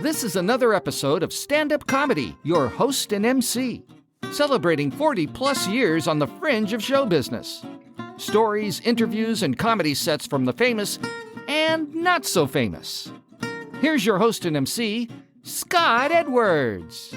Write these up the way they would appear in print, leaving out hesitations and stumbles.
This is another episode of Stand-Up Comedy, your host and MC, celebrating 40-plus years on the fringe of show business. Stories, interviews, and comedy sets from the famous and not so famous. Here's your host and MC, Scott Edwards.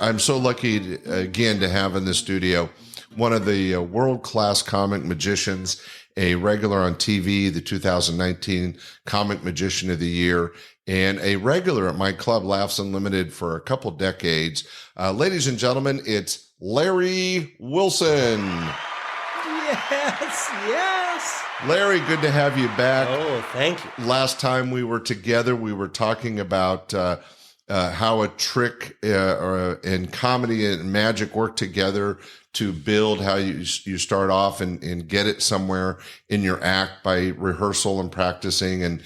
I'm so lucky, again, to have in the studio one of the world-class comic magicians, a regular on TV, the 2019 Comic Magician of the Year, and a regular at my club, Laughs Unlimited, for a couple decades. Ladies and gentlemen, it's Larry Wilson. Yes. Larry, good to have you back. Oh, thank you. Last time we were together, we were talking about how a trick and comedy and magic work together to build how you start off and get it somewhere in your act by rehearsal and practicing and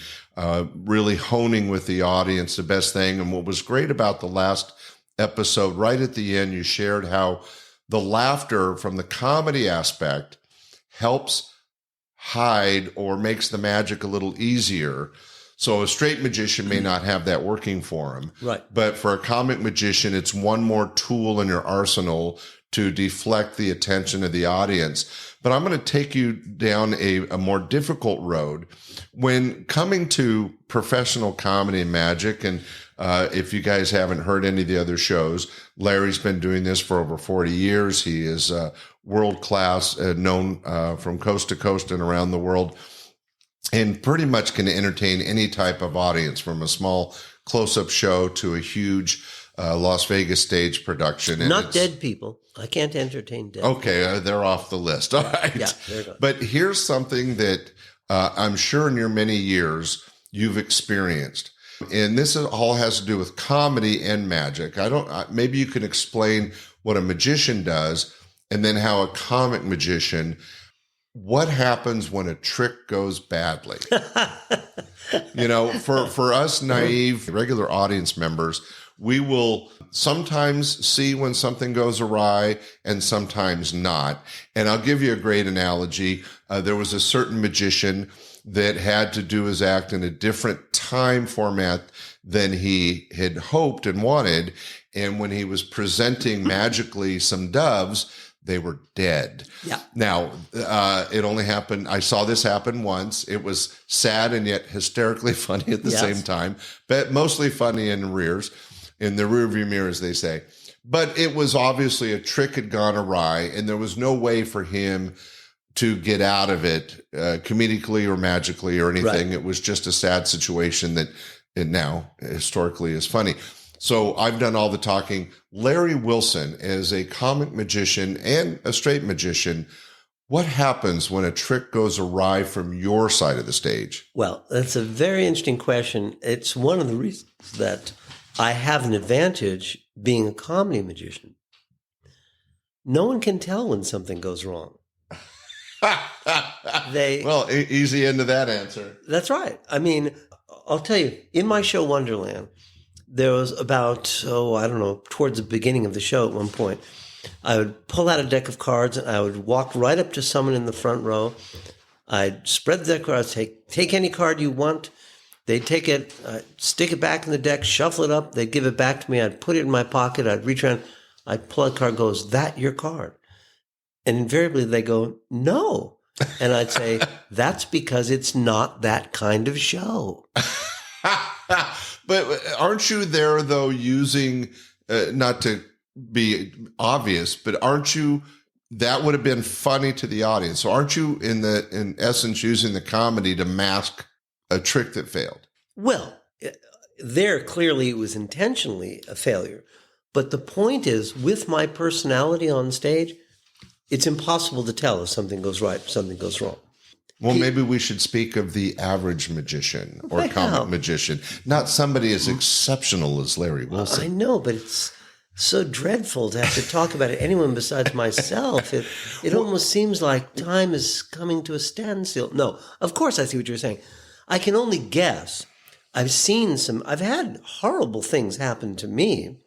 really honing with the audience, the best thing. And what was great about the last episode, right at the end, you shared how the laughter from the comedy aspect helps hide or makes the magic a little easier. So a straight magician may not have that working for him. Right. But for a comic magician, it's one more tool in your arsenal to deflect the attention of the audience. But I'm going to take you down a more difficult road. When coming to professional comedy and magic, and if you guys haven't heard any of the other shows, Larry's been doing this for over 40 years. He is world-class, known from coast to coast and around the world, and pretty much can entertain any type of audience, from a small close-up show to a huge Las Vegas stage production. And Not dead people. I can't entertain dead. Okay, they're off the list. All right. Yeah, there you go. But here's something that I'm sure in your many years you've experienced. And this all has to do with comedy and magic. Maybe you can explain what a magician does and then how a comic magician, what happens when a trick goes badly? For us naive, regular audience members, we will sometimes see when something goes awry and sometimes not. And I'll give you a great analogy. There was a certain magician that had to do his act in a different time format than he had hoped and wanted. And when he was presenting magically some doves, they were dead. Yeah. Now, it only happened, I saw this happen once. It was sad and yet hysterically funny at the same time, but mostly funny in the rearview mirror, as they say. But it was obviously a trick had gone awry, and there was no way for him to get out of it comedically or magically or anything. Right. It was just a sad situation that it now historically is funny. So I've done all the talking. Larry Wilson, as a comic magician and a straight magician, what happens when a trick goes awry from your side of the stage? Well, that's a very interesting question. It's one of the reasons that I have an advantage being a comedy magician. No one can tell when something goes wrong. Easy into that answer. That's right. I mean, I'll tell you, in my show Wonderland, there was about, towards the beginning of the show at one point, I would pull out a deck of cards and I would walk right up to someone in the front row. I'd spread the deck of cards, take any card you want. They'd take it, I'd stick it back in the deck, shuffle it up. They'd give it back to me. I'd put it in my pocket. I'd reach around. I'd pull a card, goes, "Is that your card?" And invariably they go, "No." And I'd say, "That's because it's not that kind of show." But aren't you there, though, using, not to be obvious, but aren't you, that would have been funny to the audience. So aren't you, in essence, using the comedy to mask a trick that failed? Well, there clearly it was intentionally a failure. But the point is, with my personality on stage, it's impossible to tell if something goes right or something goes wrong. Well, maybe we should speak of the average magician or comic magician, not somebody as exceptional as Larry Wilson. I know, but it's so dreadful to have to talk about it. Anyone besides myself. It almost seems like time is coming to a standstill. No, of course I see what you're saying. I can only guess. I've had horrible things happen to me,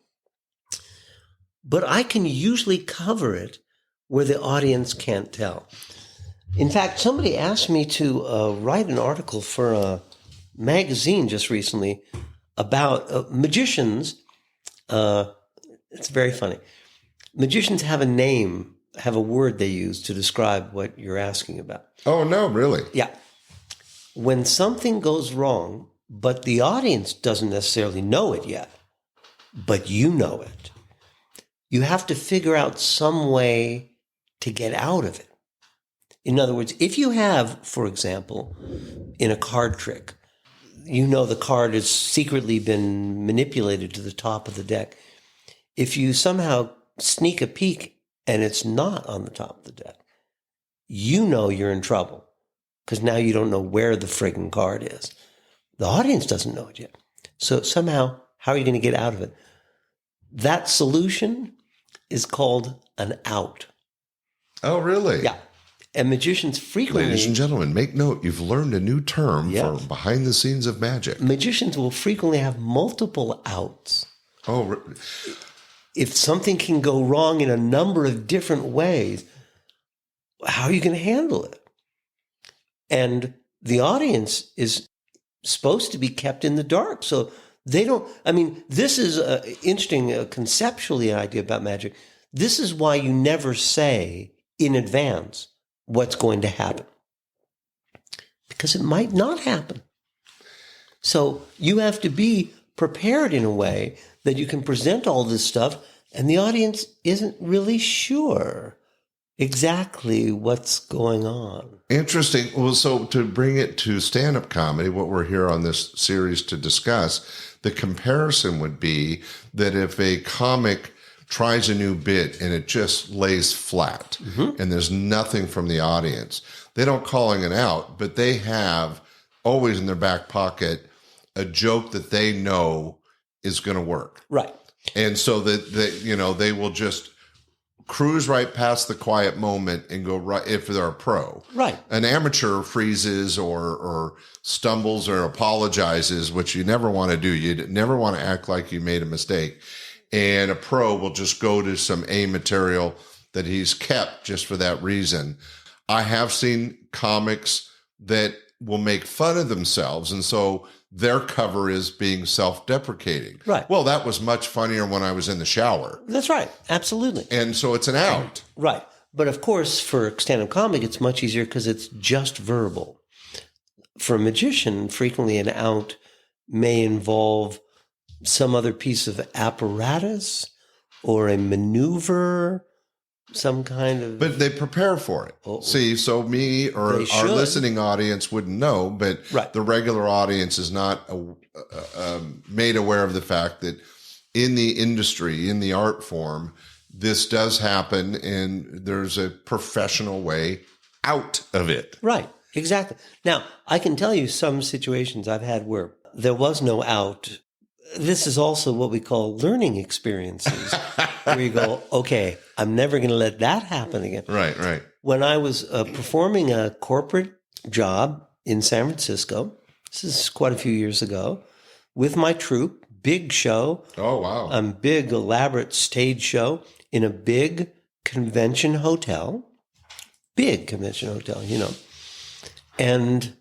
but I can usually cover it where the audience can't tell. In fact, somebody asked me to write an article for a magazine just recently about magicians. It's very funny. Magicians have a name, have a word they use to describe what you're asking about. Oh, no, really? Yeah. When something goes wrong, but the audience doesn't necessarily know it yet, but you know it, you have to figure out some way to get out of it. In other words, if you have, for example, in a card trick, you know the card has secretly been manipulated to the top of the deck. If you somehow sneak a peek and it's not on the top of the deck, you know you're in trouble because now you don't know where the friggin' card is. The audience doesn't know it yet. So somehow, how are you going to get out of it? That solution is called an out. Oh, really? Yeah. And magicians frequently... Ladies and gentlemen, make note. You've learned a new term for behind the scenes of magic. Magicians will frequently have multiple outs. Oh, if something can go wrong in a number of different ways, how are you going to handle it? And the audience is supposed to be kept in the dark. So they don't, I mean, this is interesting conceptually an idea about magic. This is why you never say in advance what's going to happen. Because it might not happen. So you have to be prepared in a way that you can present all this stuff and the audience isn't really sure exactly what's going on. Interesting. Well, so to bring it to stand-up comedy, what we're here on this series to discuss, the comparison would be that if a comic tries a new bit and it just lays flat and there's nothing from the audience, they don't calling it out, but they have always in their back pocket a joke that they know is going to work. Right. And so that you know, they will just cruise right past the quiet moment and go right if they're a pro. Right. An amateur freezes or stumbles or apologizes, which you never want to do. You never want to act like you made a mistake. And a pro will just go to some A material that he's kept just for that reason. I have seen comics that will make fun of themselves, and so their cover is being self-deprecating. Right. Well, that was much funnier when I was in the shower. That's right. Absolutely. And so it's an out. Right. But of course, for stand-up comic, it's much easier because it's just verbal. For a magician, frequently an out may involve some other piece of apparatus or a maneuver, some kind of... But they prepare for it. Oh, see, so me or our listening audience wouldn't know, but the regular audience is not made aware of the fact that in the industry, in the art form, this does happen and there's a professional way out of it. Right, exactly. Now, I can tell you some situations I've had where there was no out. This is also what we call learning experiences, where you go, okay, I'm never going to let that happen again. Right, right. When I was performing a corporate job in San Francisco, this is quite a few years ago, with my troupe, big show. Oh, wow. Big, elaborate stage show in a big convention hotel. Big convention hotel, you know. And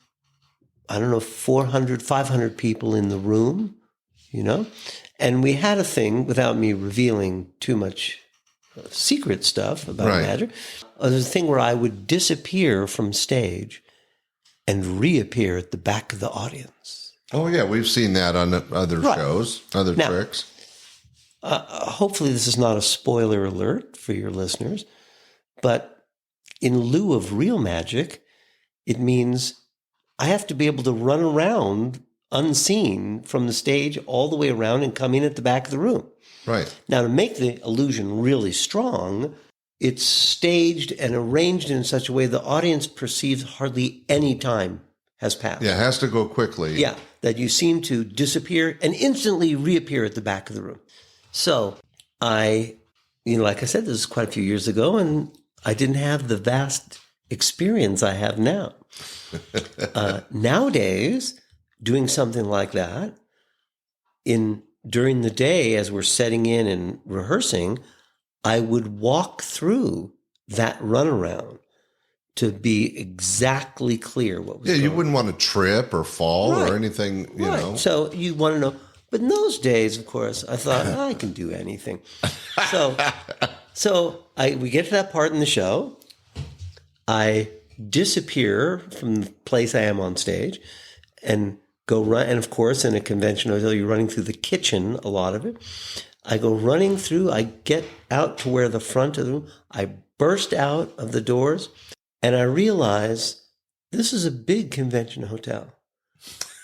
I don't know, 400, 500 people in the room. You know, and we had a thing, without me revealing too much secret stuff about magic, there's a thing where I would disappear from stage and reappear at the back of the audience. Oh, yeah. We've seen that on other shows, other tricks. Hopefully this is not a spoiler alert for your listeners, but in lieu of real magic, it means I have to be able to run around unseen from the stage all the way around and come in at the back of the room. Right. Now, to make the illusion really strong, it's staged and arranged in such a way the audience perceives hardly any time has passed. Yeah, it has to go quickly. Yeah, that you seem to disappear and instantly reappear at the back of the room. So I, like I said, this is quite a few years ago, and I didn't have the vast experience I have now. Nowadays, doing something like that during the day as we're setting in and rehearsing, I would walk through that runaround to be exactly clear what was going on. You wouldn't want to trip or fall or anything, you know. So you want to know, But in those days, of course, I thought, I can do anything. So we get to that part in the show. I disappear from the place I am on stage and go run. And of course, in a convention hotel, you're running through the kitchen, a lot of it. I go running through. I get out to where the front of the room. I burst out of the doors, and I realize this is a big convention hotel.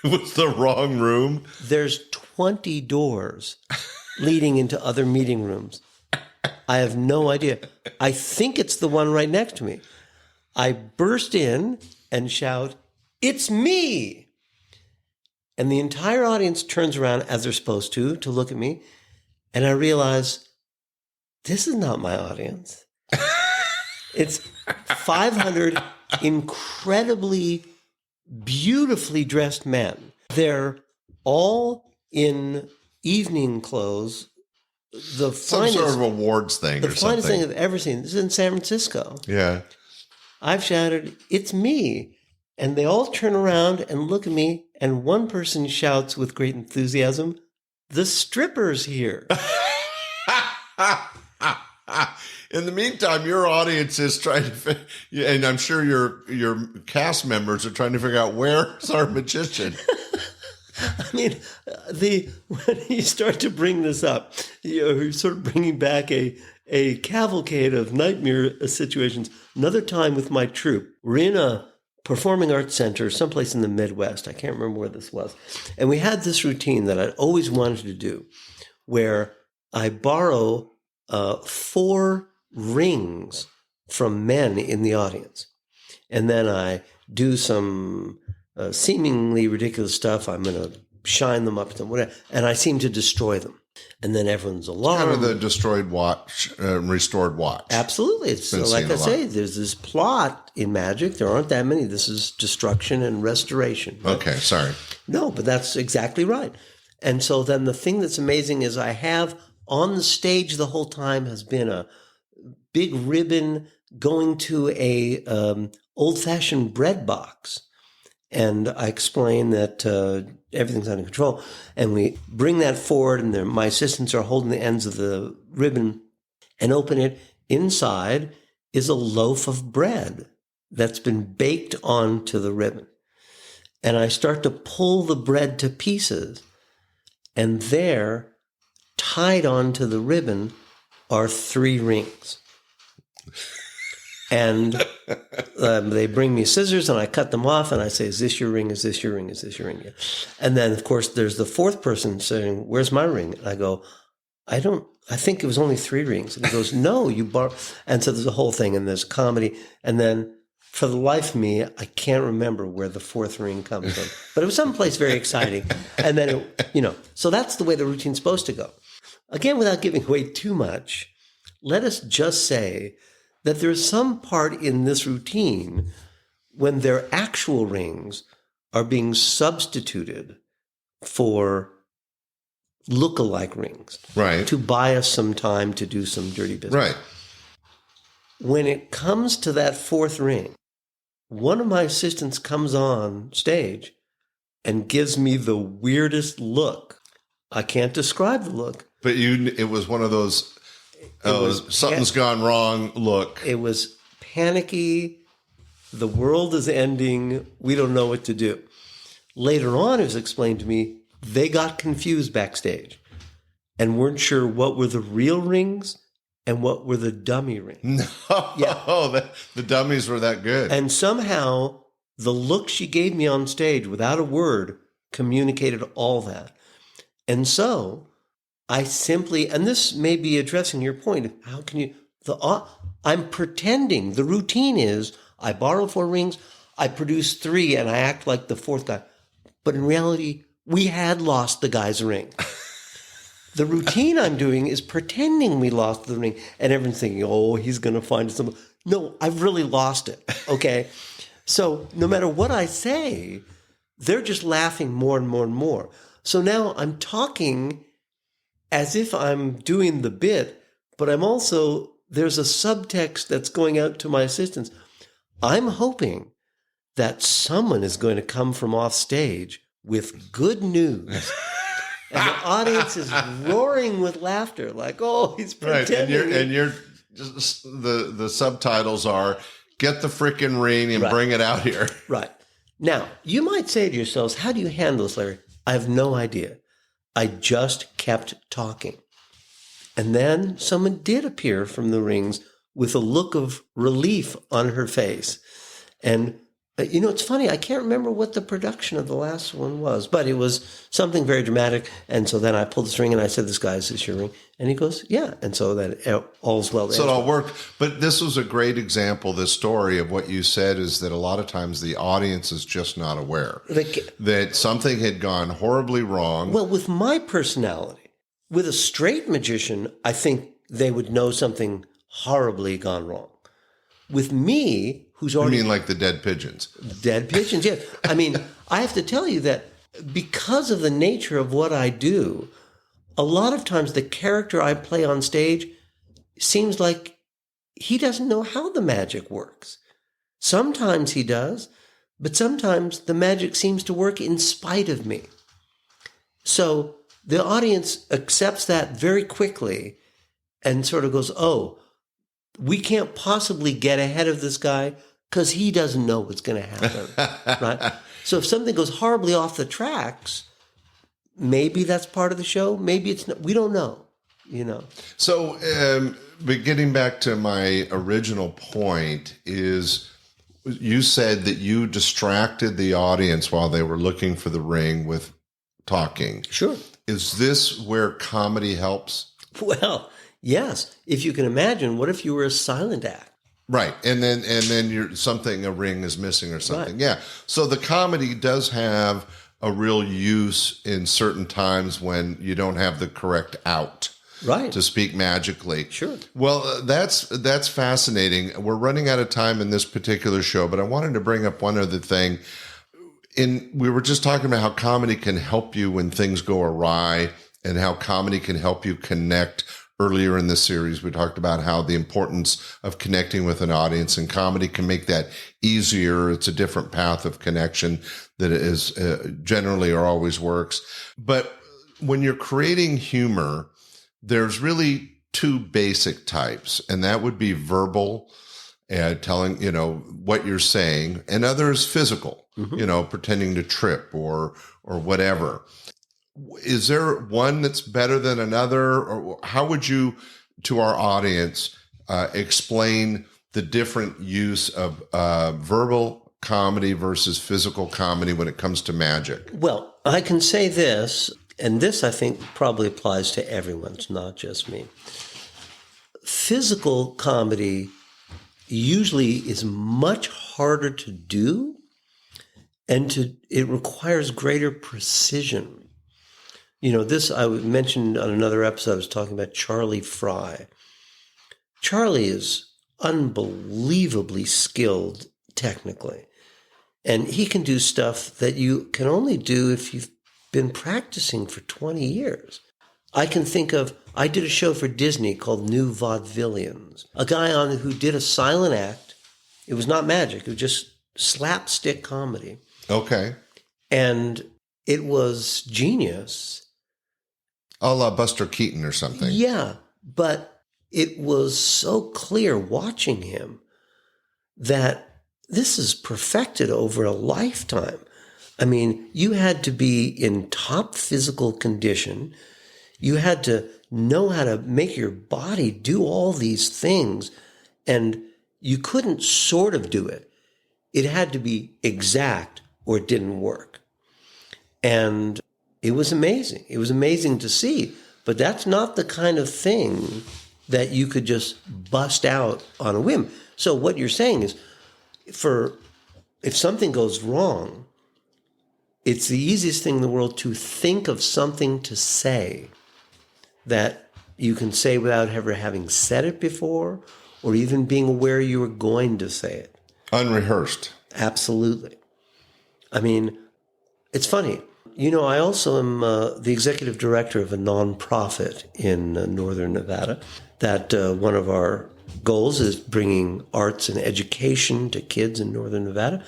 It was the wrong room. There's 20 doors leading into other meeting rooms. I have no idea. I think it's the one right next to me. I burst in and shout, "It's me!" And the entire audience turns around, as they're supposed to look at me. And I realize, this is not my audience. It's 500 incredibly, beautifully dressed men. They're all in evening clothes. Some sort of awards thing or something. The finest thing I've ever seen. This is in San Francisco. Yeah. I've shouted, "It's me." And they all turn around and look at me. And one person shouts with great enthusiasm, "The stripper's here." In the meantime, your audience is trying to, and I'm sure your cast members are trying to figure out, where's our magician? I mean, when you start to bring this up, you're sort of bringing back a cavalcade of nightmare situations. Another time with my troupe, we're in a performing arts center someplace in the Midwest. I can't remember where this was. And we had this routine that I'd always wanted to do, where I borrow 4 rings from men in the audience. And then I do some seemingly ridiculous stuff. I'm going to shine them up and whatever. And I seem to destroy them. And then everyone's alarmed. Kind of the destroyed watch, restored watch. Absolutely. So like I say, there's this plot in magic. There aren't that many. This is destruction and restoration. Okay, sorry. No, but that's exactly right. And so then the thing that's amazing is I have on the stage the whole time has been a big ribbon going to a old-fashioned bread box. And I explain that everything's under control. And we bring that forward, and my assistants are holding the ends of the ribbon and open it. Inside is a loaf of bread that's been baked onto the ribbon. And I start to pull the bread to pieces. And there, tied onto the ribbon, are 3 rings. And they bring me scissors, and I cut them off, and I say, "Is this your ring? Is this your ring? Is this your ring?" And then, of course, there's the 4th person saying, "Where's my ring?" And I go, I think it was only 3 rings. And he goes, "No, you borrow." And so there's a whole thing, and there's comedy. And then for the life of me, I can't remember where the 4th ring comes from. But it was someplace very exciting. And then, so that's the way the routine's supposed to go. Again, without giving away too much, let us just say that there's some part in this routine when their actual rings are being substituted for look-alike rings. Right. To buy us some time to do some dirty business. Right. When it comes to that 4th ring, one of my assistants comes on stage and gives me the weirdest look. I can't describe the look. But it was one of those, something's gone wrong look. It was panicky. The world is ending. We don't know what to do. Later on, it was explained to me, they got confused backstage and weren't sure what were the real rings and what were the dummy rings. No, yeah. The dummies were that good. And somehow the look she gave me on stage without a word communicated all that. And so I simply, and this may be addressing your point, how can you, I'm pretending. The routine is I borrow 4 rings, I produce 3, and I act like the 4th guy. But in reality, we had lost the guy's ring. The routine I'm doing is pretending we lost the ring, and everyone's thinking, oh, he's going to find some. No, I've really lost it, okay? So no matter what I say, they're just laughing more and more and more. So now I'm talking as if I'm doing the bit, but I'm also, there's a subtext that's going out to my assistants. I'm hoping that someone is going to come from off stage with good news And the audience is roaring with laughter, like, oh, he's pretending. Right, and you're just, the subtitles are, get the freaking ring and bring it out here. Right. Now, you might say to yourselves, how do you handle this, Larry? I have no idea. I just kept talking. And then someone did appear from the rings with a look of relief on her face. And it's funny, I can't remember what the production of the last one was, but it was something very dramatic. And so then I pulled the string and I said, this guy, is this your ring? And he goes, yeah. And so that all's well. So it all worked. But this was a great example, this story of what you said is that a lot of times the audience is just not aware that something had gone horribly wrong. Well, with my personality, with a straight magician, I think they would know something horribly gone wrong. With me, who's already... You mean like the dead pigeons? Dead pigeons, yeah. I mean, I have to tell you that because of the nature of what I do, a lot of times the character I play on stage seems like he doesn't know how the magic works. Sometimes he does, but sometimes the magic seems to work in spite of me. So the audience accepts that very quickly and sort of goes, oh, we can't possibly get ahead of this guy because he doesn't know what's going to happen, right? So if something goes horribly off the tracks, maybe that's part of the show. Maybe it's not. We don't know, So, but getting back to my original point is you said that you distracted the audience while they were looking for the ring with talking. Sure. Is this where comedy helps? Well, yes. If you can imagine, what if you were a silent act? Right. And then a ring is missing or something. Right. Yeah. So the comedy does have a real use in certain times when you don't have the correct out. Right. To speak magically. Sure. Well, that's fascinating. We're running out of time in this particular show, but I wanted to bring up one other thing. We were just talking about how comedy can help you when things go awry and how comedy can help you connect. Earlier in the series, we talked about how the importance of connecting with an audience, and comedy can make that easier. It's a different path of connection that is generally or always works. But when you're creating humor, there's really two basic types, and that would be verbal, telling, what you're saying, and others physical, pretending to trip or whatever. Is there one that's better than another? Or how would you, to our audience, explain the different use of verbal comedy versus physical comedy when it comes to magic? Well, I can say this, and this I think probably applies to everyone. It's not just me. Physical comedy usually is much harder to do, and it requires greater precision. This I mentioned on another episode. I was talking about Charlie Fry. Charlie is unbelievably skilled technically, and he can do stuff that you can only do if you've been practicing for 20 years. I did a show for Disney called New Vaudevillians. A guy who did a silent act. It was not magic. It was just slapstick comedy. Okay. And it was genius. A la Buster Keaton or something. Yeah, but it was so clear watching him that this is perfected over a lifetime. I mean, you had to be in top physical condition. You had to know how to make your body do all these things, and you couldn't sort of do it. It had to be exact or it didn't work. And it was amazing. It was amazing to see, but that's not the kind of thing that you could just bust out on a whim. So what you're saying is, if something goes wrong, it's the easiest thing in the world to think of something to say that you can say without ever having said it before or even being aware you were going to say it. Unrehearsed. Absolutely. I mean, it's funny. I also am the executive director of a nonprofit in northern Nevada that one of our goals is bringing arts and education to kids in northern Nevada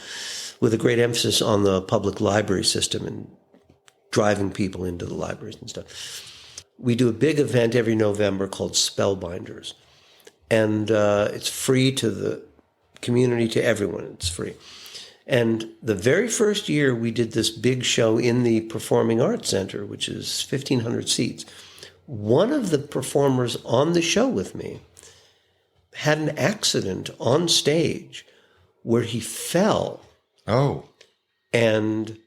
with a great emphasis on the public library system and driving people into the libraries and stuff. We do a big event every November called Spellbinders. And it's free to the community, to everyone. It's free. And the very first year we did this big show in the Performing Arts Center, which is 1,500 seats, one of the performers on the show with me had an accident on stage where he fell. Oh. And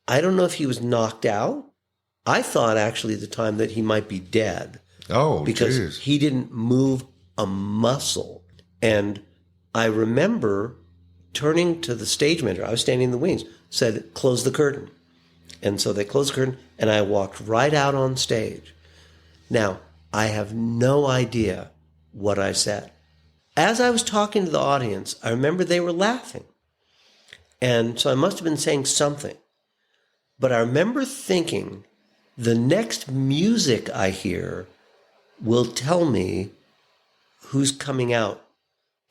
I don't know if he was knocked out. I thought actually at the time that he might be dead. Oh, because geez. He didn't move a muscle. And I remember turning to the stage manager. I was standing in the wings, said, close the curtain. And so they closed the curtain, and I walked right out on stage. Now, I have no idea what I said. As I was talking to the audience, I remember they were laughing. And so I must have been saying something. But I remember thinking, the next music I hear will tell me who's coming out.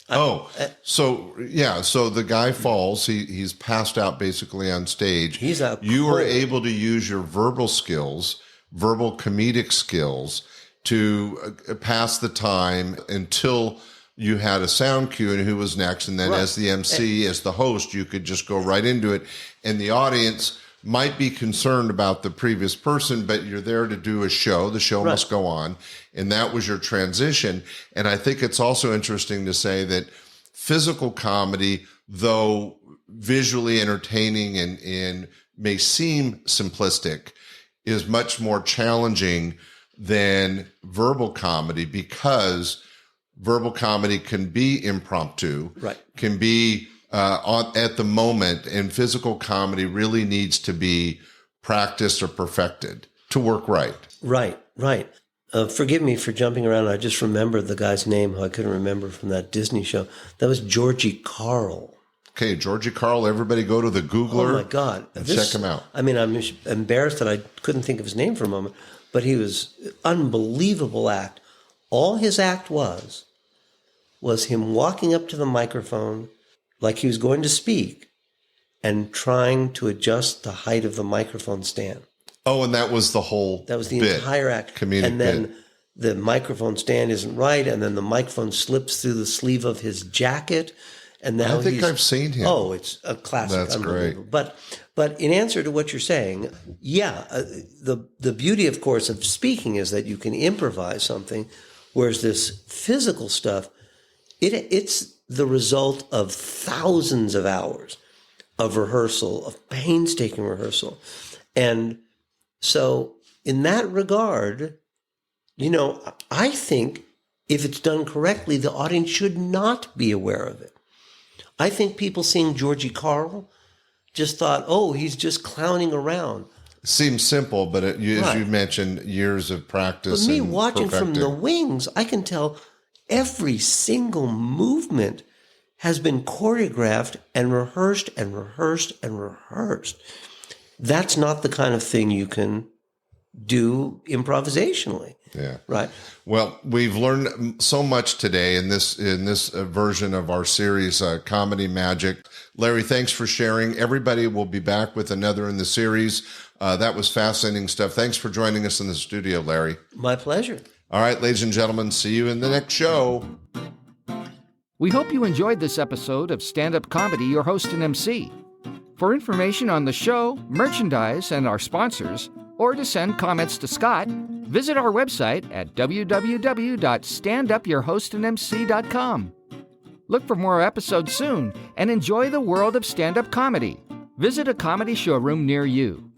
So the guy falls. He's passed out basically on stage. He's out You cold. were able to use your verbal skills, verbal comedic skills, to pass the time until you had a sound cue and who was next. And then Right. as the MC, as the host, you could just go right into it. And the audience might be concerned about the previous person, but you're there to do a show. The show must go on. And that was your transition. And I think it's also interesting to say that physical comedy, though visually entertaining and may seem simplistic, is much more challenging than verbal comedy, because verbal comedy can be impromptu, Right. can be at the moment, and physical comedy really needs to be practiced or perfected to work right. Right. Forgive me for jumping around. I just remembered the guy's name who I couldn't remember from that Disney show. That was Georgie Carl. Okay, Georgie Carl, everybody go to the Googler. Oh, my God. And check him out. I mean, I'm embarrassed that I couldn't think of his name for a moment, but he was unbelievable act. All his act was him walking up to the microphone like he was going to speak and trying to adjust the height of the microphone stand. Oh, and that was the whole That was the bit, entire act. comedic and then bit. the microphone stand isn't right, and then the microphone slips through the sleeve of his jacket. And now I think I've seen him. Oh, it's a classic. That's unbelievable. But in answer to what you're saying, the beauty, of course, of speaking is that you can improvise something, whereas this physical stuff, it's the result of thousands of hours of rehearsal, of painstaking rehearsal. And so in that regard, I think if it's done correctly, the audience should not be aware of it. I think people seeing Georgie Carl just thought, oh, he's just clowning around. Seems simple, but as you mentioned, years of practice. But me and watching from the perfecting. wings, I can tell every single movement has been choreographed and rehearsed and rehearsed and rehearsed. That's not the kind of thing you can do improvisationally. Yeah. Right. Well, we've learned so much today in this version of our series, Comedy Magic. Larry, thanks for sharing. Everybody will be back with another in the series. That was fascinating stuff. Thanks for joining us in the studio, Larry. My pleasure. All right, ladies and gentlemen, see you in the next show. We hope you enjoyed this episode of Stand Up Comedy, your host and MC. For information on the show, merchandise, and our sponsors, or to send comments to Scott, visit our website at www.standupyourhostandmc.com. Look for more episodes soon and enjoy the world of stand-up comedy. Visit a comedy showroom near you.